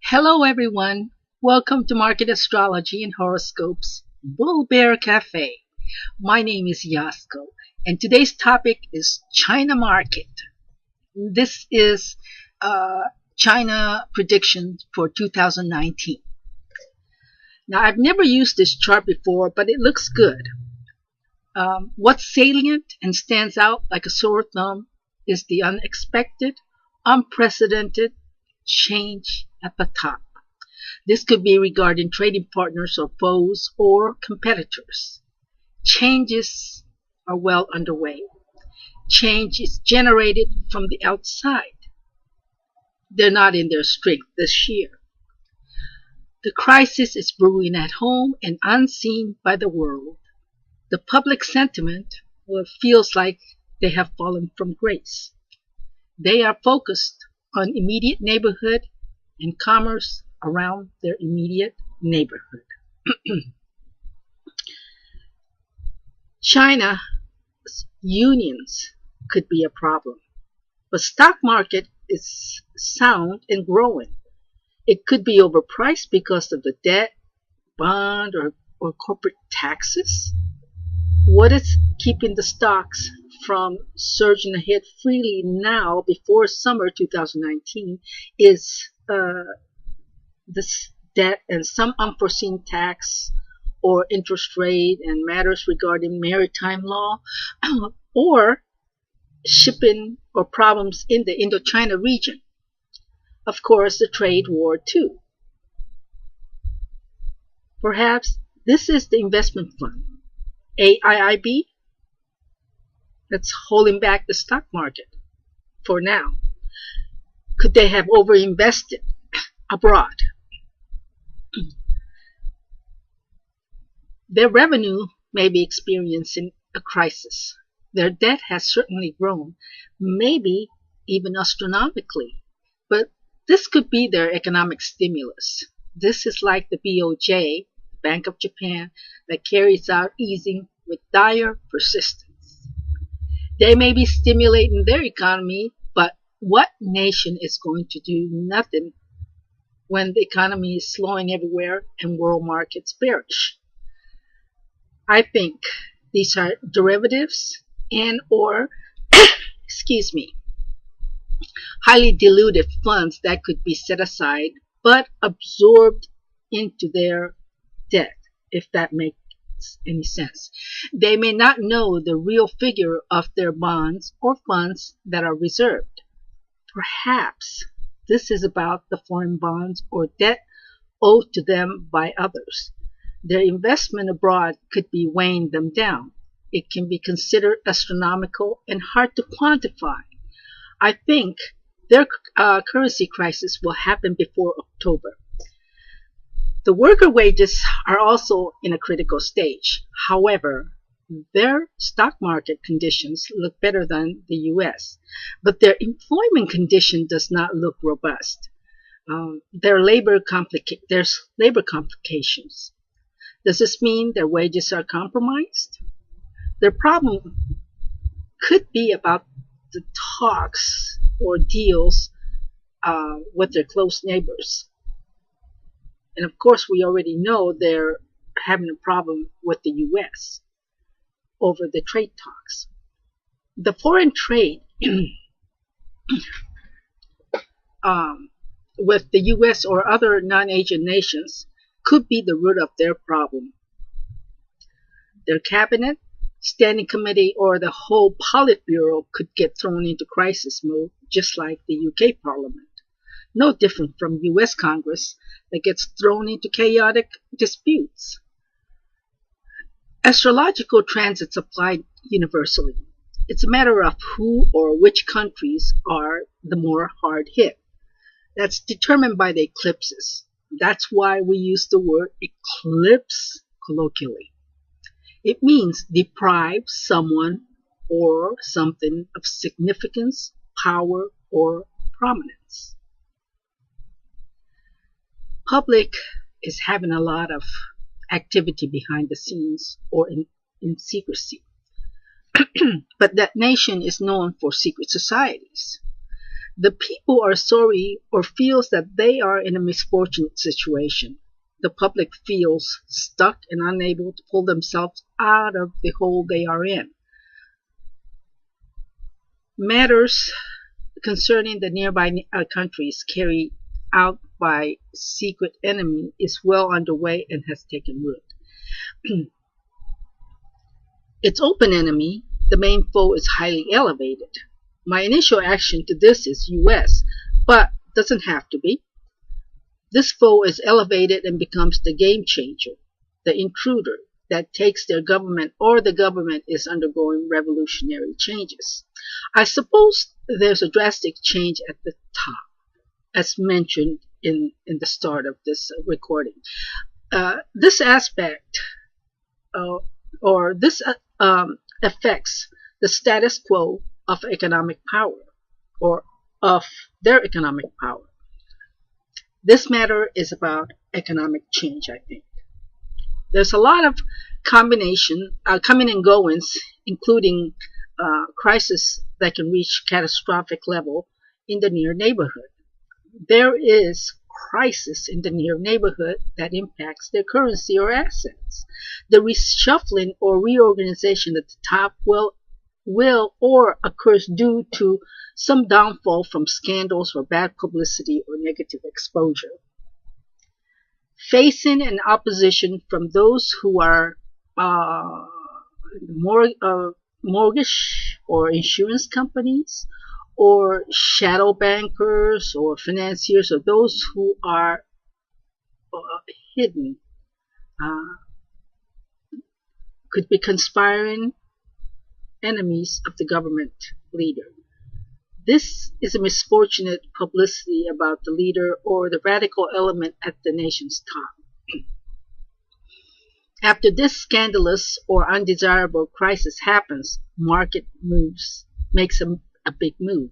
Hello, everyone. Welcome to Market Astrology and Horoscopes Bull Bear Cafe. My name is Yasko, and today's topic is China market. This is China prediction for 2019. Now, I've never used this chart before, but it looks good. What's salient and stands out like a sore thumb is the unexpected, unprecedented change at the top. This could be regarding trading partners or foes or competitors. Changes are well underway. Change is generated from the outside. They're not in their strength this year. The crisis is brewing at home and unseen by the world. The public sentiment feels like they have fallen from grace. They are focused on immediate neighborhood and commerce around their immediate neighborhood. China's unions could be a problem. The stock market is sound and growing. It could be overpriced because of the debt, bond, or corporate taxes. What is keeping the stocks from surging ahead freely now before summer 2019 is this debt and some unforeseen tax or interest rate and matters regarding maritime law or shipping or problems in the Indochina region. Of course, the trade war too. Perhaps this is the investment fund, AIIB, that's holding back the stock market for now. Could they have overinvested abroad? Their revenue may be experiencing a crisis. Their debt has certainly grown, maybe even astronomically. But this could be their economic stimulus. This is like the BOJ, Bank of Japan, that carries out easing with dire persistence. They may be stimulating their economy, but what nation is going to do nothing when the economy is slowing everywhere and world markets bearish? I think these are derivatives and or highly diluted funds that could be set aside but absorbed into their debt, if that makes any sense. They may not know the real figure of their bonds or funds that are reserved. Perhaps this is about the foreign bonds or debt owed to them by others. Their investment abroad could be weighing them down. It can be considered astronomical and hard to quantify. I think their currency crisis will happen before October. The worker wages are also in a critical stage. However, their stock market conditions look better than the U.S., but their employment condition does not look robust. There's labor complications. Does this mean their wages are compromised? Their problem could be about the talks or deals with their close neighbors. And of course, we already know they're having a problem with the U.S. over the trade talks. The foreign trade with the U.S. or other non-Asian nations could be the root of their problem. Their cabinet, standing committee, or the whole Politburo could get thrown into crisis mode, just like the UK Parliament. No different from U.S. Congress that gets thrown into chaotic disputes. Astrological transits apply universally. It's a matter of who or which countries are the more hard hit. That's determined by the eclipses. That's why we use the word eclipse colloquially. It means deprive someone or something of significance, power, or prominence. Public is having a lot of activity behind the scenes or in secrecy. But that nation is known for secret societies. The people are sorry or feels that they are in a misfortunate situation. The public feels stuck and unable to pull themselves out of the hole they are in. Matters concerning the nearby countries carried out by secret enemy is well underway and has taken root. Its open enemy, the main foe, is highly elevated. My initial action to this is US, but doesn't have to be. This foe is elevated and becomes the game changer, the intruder that takes their government, or the government is undergoing revolutionary changes. I suppose there's a drastic change at the top, as mentioned in the start of this recording. This aspect or this affects the status quo of economic power or of their economic power. This matter is about economic change, I think. There's a lot of coming and goings, including crisis that can reach catastrophic level in the near neighborhood. There is crisis in the near neighborhood that impacts their currency or assets. The reshuffling or reorganization at the top will or occurs due to some downfall from scandals or bad publicity or negative exposure. Facing an opposition from those who are mortgage or insurance companies, or shadow bankers or financiers, or those who are hidden, could be conspiring enemies of the government leader. This is a misfortunate publicity about the leader or the radical element at the nation's top. After this scandalous or undesirable crisis happens, market makes a big move.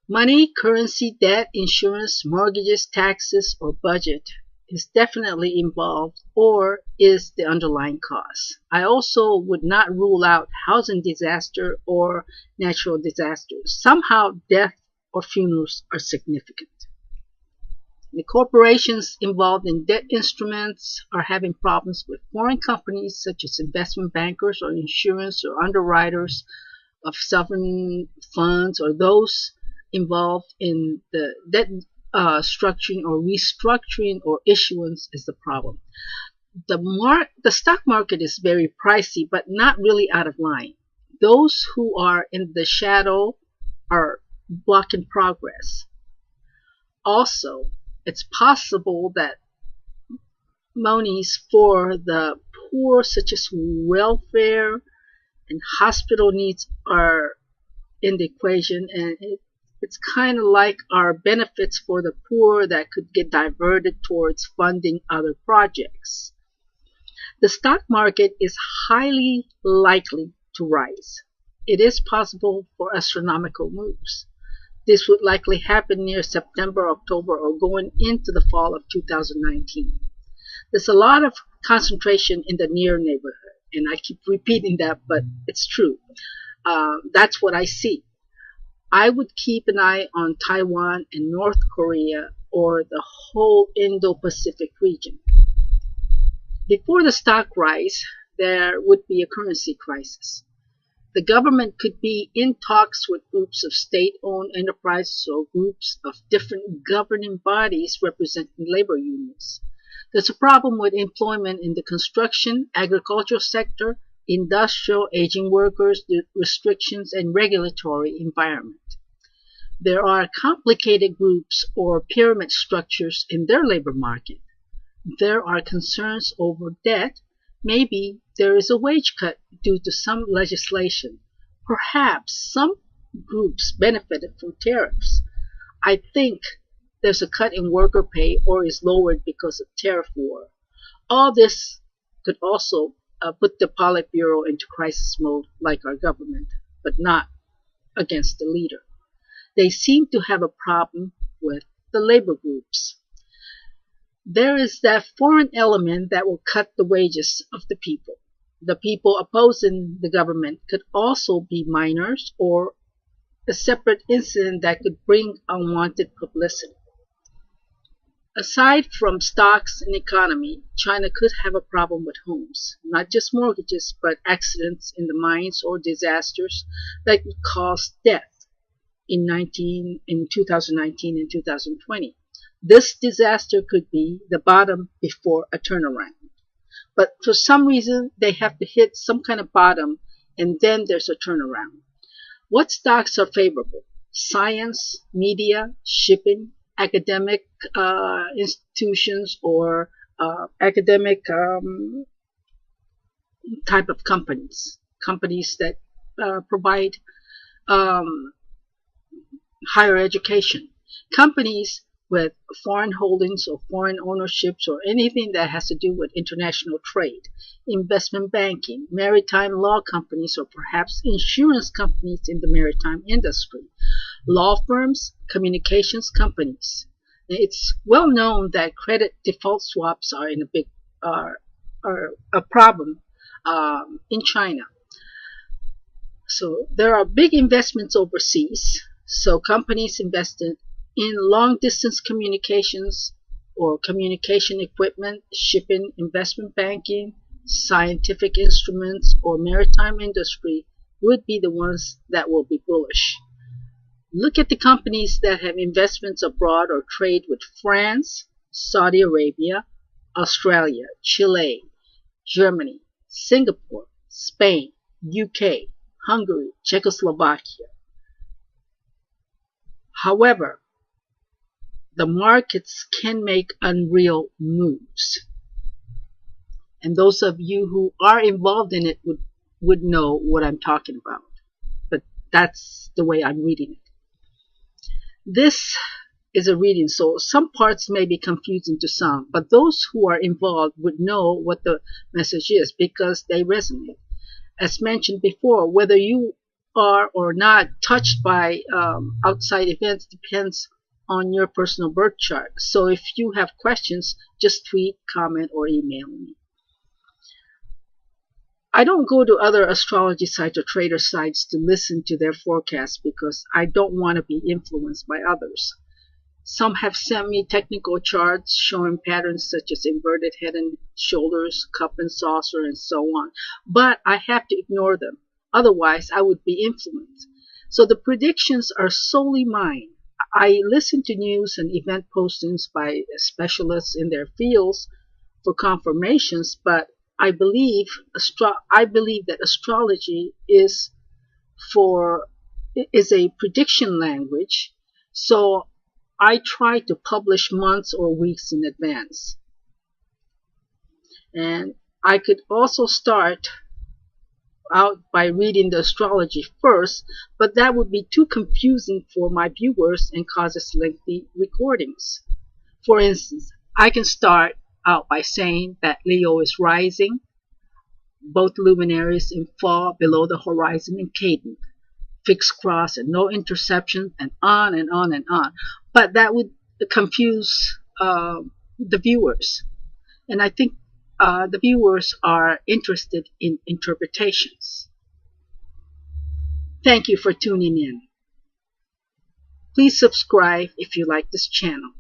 Money, currency, debt, insurance, mortgages, taxes, or budget is definitely involved or is the underlying cause. I also would not rule out housing disaster or natural disasters. Somehow death or funerals are significant. The corporations involved in debt instruments are having problems with foreign companies such as investment bankers or insurance or underwriters of sovereign funds, or those involved in the debt structuring or restructuring or issuance is the problem. The stock market is very pricey, but not really out of line. Those who are in the shadow are blocking progress. Also, it's possible that monies for the poor, such as welfare and hospital needs, are in the equation, and it's kind of like our benefits for the poor that could get diverted towards funding other projects. The stock market is highly likely to rise. It is possible for astronomical moves. This would likely happen near September, October, or going into the fall of 2019. There's a lot of concentration in the near neighborhood, and I keep repeating that, but it's true. That's what I see. I would keep an eye on Taiwan and North Korea, or the whole Indo-Pacific region. Before the stock rise, there would be a currency crisis. The government could be in talks with groups of state-owned enterprises or groups of different governing bodies representing labor unions. There's a problem with employment in the construction, agricultural sector, industrial, aging workers, restrictions, and regulatory environment. There are complicated groups or pyramid structures in their labor market. There are concerns over debt. Maybe there is a wage cut due to some legislation. Perhaps some groups benefited from tariffs. I think there's a cut in worker pay or is lowered because of tariff war. All this could also put the Politburo into crisis mode like our government, but not against the leader. They seem to have a problem with the labor groups. There is that foreign element that will cut the wages of the people. The people opposing the government could also be miners or a separate incident that could bring unwanted publicity. Aside from stocks and economy, China could have a problem with homes, not just mortgages, but accidents in the mines or disasters that could cause death in 2019 and 2020. This disaster could be the bottom before a turnaround. But for some reason, they have to hit some kind of bottom and then there's a turnaround. What stocks are favorable? Science, media, shipping, academic institutions, or academic type of companies. Companies that provide um, higher education. Companies with foreign holdings or foreign ownerships or anything that has to do with international trade, investment banking, maritime law companies, or perhaps insurance companies in the maritime industry, law firms, communications companies. It's well known that credit default swaps are in a big are a problem in China. So there are big investments overseas. So companies invested in long distance communications or communication equipment, shipping, investment banking, scientific instruments, or maritime industry would be the ones that will be bullish. Look at the companies that have investments abroad or trade with France, Saudi Arabia, Australia, Chile, Germany, Singapore, Spain, UK, Hungary, Czechoslovakia. However, the markets can make unreal moves. And those of you who are involved in it would know what I'm talking about. But that's the way I'm reading it. This is a reading, so some parts may be confusing to some, but those who are involved would know what the message is because they resonate. As mentioned before, whether you are or not touched by outside events depends on your personal birth chart. So if you have questions, just tweet, comment, or email me. I don't go to other astrology sites or trader sites to listen to their forecasts because I don't want to be influenced by others. Some have sent me technical charts showing patterns such as inverted head and shoulders, cup and saucer, and so on. But I have to ignore them. Otherwise, I would be influenced. So the predictions are solely mine. I listen to news and event postings by specialists in their fields for confirmations, but I believe that astrology is a prediction language. So I try to publish months or weeks in advance. And I could also start out by reading the astrology first, but that would be too confusing for my viewers and causes lengthy recordings. For instance, I can start out by saying that Leo is rising, both luminaries in fall below the horizon in Cadent, fixed cross and no interception, and on and on and on. But that would confuse the viewers. And I think the viewers are interested in interpretations. Thank you for tuning in. Please subscribe if you like this channel.